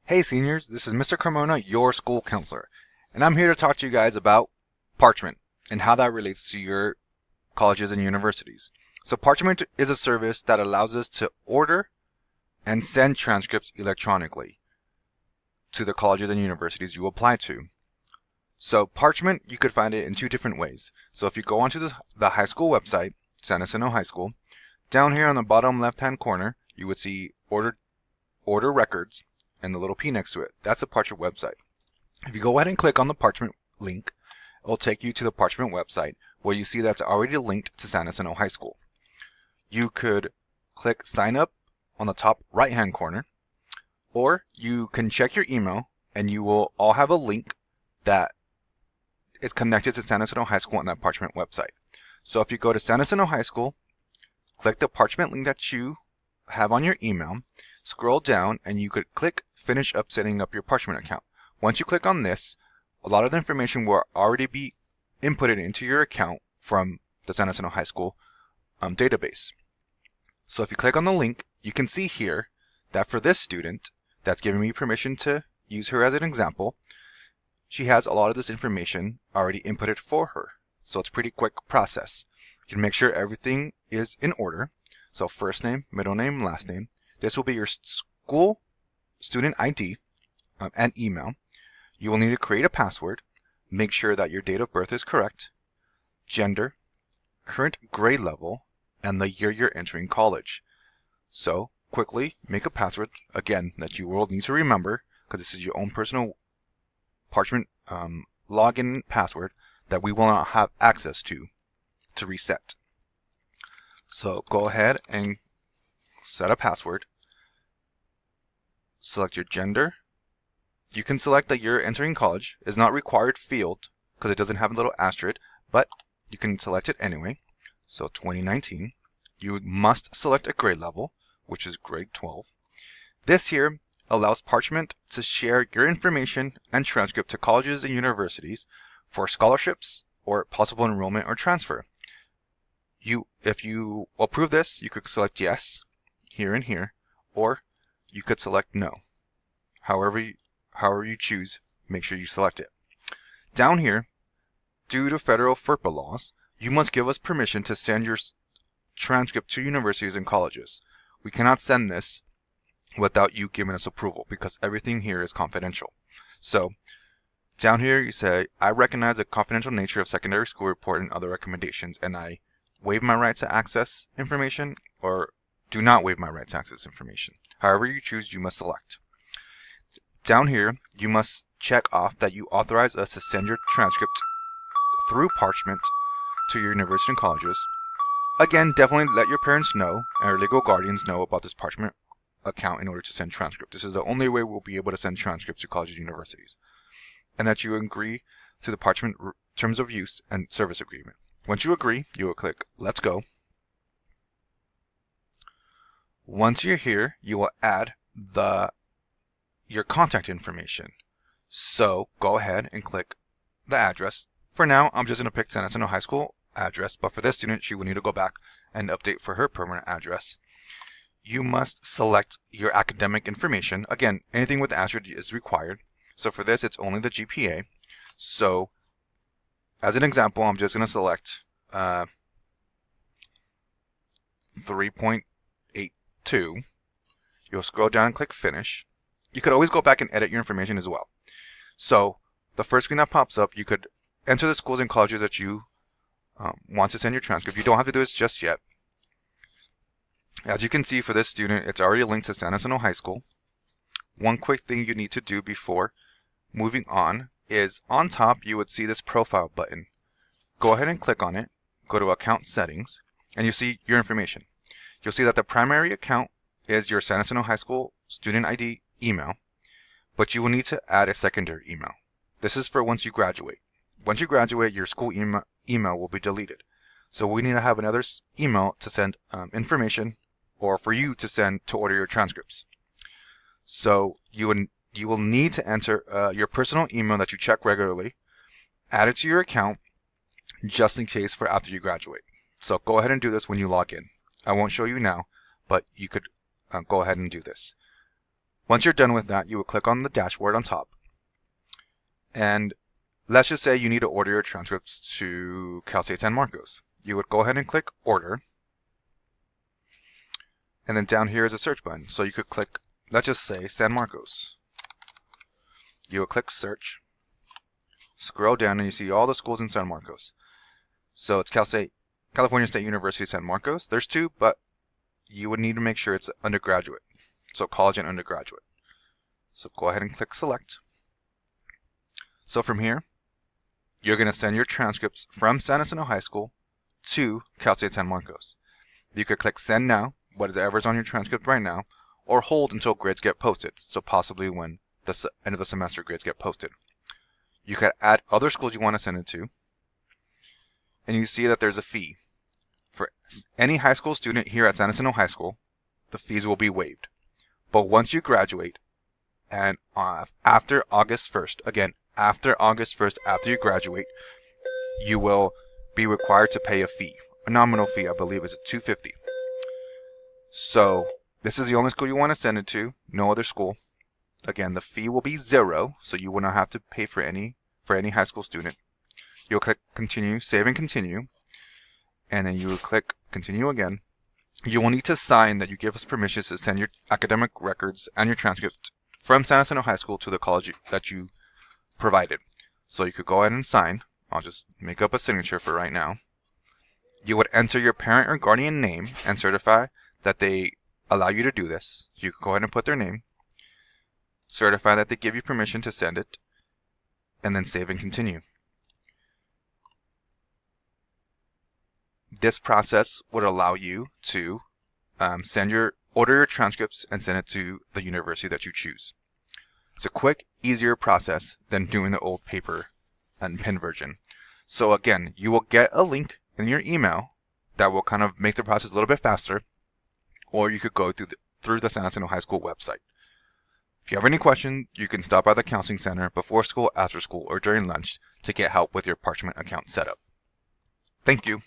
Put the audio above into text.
Hey seniors, this is Mr. Carmona, your school counselor, and I'm here to talk to you guys about Parchment and how that relates to your colleges and universities. So Parchment is a service that allows us to order and send transcripts electronically to the colleges and universities you apply to. So Parchment, you could find it in two different ways. So if you go onto the high school website, San Jacinto High School, down here on the bottom left-hand corner, you would see order records and the little P next to it. That's the Parchment website. If you go ahead and click on the Parchment link, it will take you to the Parchment website where you see that's already linked to San Jacinto High School. You could click sign up on the top right hand corner, or you can check your email and you will all have a link that is connected to San Jacinto High School on that Parchment website. So if you go to San Jacinto High School, click the Parchment link that you have on your email, scroll down, and you could click finish up setting up your Parchment account. Once you click on this, a lot of the information will already be inputted into your account from the San Jacinto High School database. So if you click on the link, you can see here that for this student that's giving me permission to use her as an example, she has a lot of this information already inputted for her. So it's a pretty quick process. You can make sure everything is in order. So first name, middle name, last name. This will be your school student ID and email. You will need to create a password. Make sure that your date of birth is correct, gender, current grade level, and the year you're entering college. So quickly make a password, again, that you will need to remember because this is your own personal Parchment login password that we will not have access to reset. So go ahead and set a password. Select your gender. You can select that you're entering college. It's not required field because it doesn't have a little asterisk, but you can select it anyway. So 2019. You must select a grade level, which is grade 12. This here allows Parchment to share your information and transcript to colleges and universities for scholarships or possible enrollment or transfer. If you approve this, you could select yes here and here, or you could select no. However you choose, make sure you select it. Down here, due to federal FERPA laws, you must give us permission to send your transcript to universities and colleges. We cannot send this without you giving us approval because everything here is confidential. So down here you say, I recognize the confidential nature of secondary school report and other recommendations, and I waive my right to access information or do not waive my right to access information. However you choose, you must select. Down here, you must check off that you authorize us to send your transcript through Parchment to your university and colleges. Again, definitely let your parents know and your legal guardians know about this Parchment account in order to send transcript. This is the only way we'll be able to send transcripts to colleges and universities. And that you agree to the Parchment terms of use and service agreement. Once you agree, you will click Let's Go. Once you're here, you will add your contact information. So go ahead and click the address. For now, I'm just going to pick San Jacinto High School address, but for this student, she will need to go back and update for her permanent address. You must select your academic information. Again, anything with asterisk is required. So for this, it's only the GPA. So as an example, I'm just going to select 3.82. You'll scroll down and click Finish. You could always go back and edit your information as well. So the first screen that pops up, you could enter the schools and colleges that you want to send your transcript. You don't have to do this just yet. As you can see for this student, it's already linked to San Jacinto High School. One quick thing you need to do before moving on is on top you would see this profile button. Go ahead and click on it, go to account settings, and you see your information. You'll see that the primary account is your San Jacinto High School student ID email, but you will need to add a secondary email. This is for once you graduate. Once you graduate, your school email will be deleted. So we need to have another email to send information or for you to send to order your transcripts. So you will need to enter your personal email that you check regularly, add it to your account just in case for after you graduate. So go ahead and do this when you log in. I won't show you now, but you could go ahead and do this. Once you're done with that, you will click on the dashboard on top. And let's just say you need to order your transcripts to Cal State San Marcos. You would go ahead and click Order. And then down here is a search button. So you could click, let's just say San Marcos. You will click Search. Scroll down and you see all the schools in San Marcos. So it's California State University San Marcos. There's two, but you would need to make sure it's undergraduate. So college and undergraduate. So go ahead and click Select. So from here, you're going to send your transcripts from San Jacinto High School to Cal State San Marcos. You could click Send Now, whatever's on your transcript right now, or hold until grids get posted, so possibly when the end of the semester grids get posted. You could add other schools you want to send it to, and you see that there's a fee. For any high school student here at San Jacinto High School, the fees will be waived. But once you graduate, and after August 1st, again, after August 1st, after you graduate, you will be required to pay a fee. A nominal fee, I believe, is $250. So this is the only school you want to send it to, no other school. Again, the fee will be $0, so you will not have to pay for any high school student. You'll click Continue, Save and Continue, and then you will click Continue again. You will need to sign that you give us permission to send your academic records and your transcript from San Jacinto High School to the college that you provided. So you could go ahead and sign. I'll just make up a signature for right now. You would enter your parent or guardian name and certify that they allow you to do this. You could go ahead and put their name, certify that they give you permission to send it, and then save and continue. This process would allow you to order your transcripts and send it to the university that you choose. It's a quick, easier process than doing the old paper and pen version. So again, you will get a link in your email that will kind of make the process a little bit faster, or you could go through the San Jacinto High School website. If you have any questions, you can stop by the counseling center before school, after school, or during lunch to get help with your Parchment account setup. Thank you.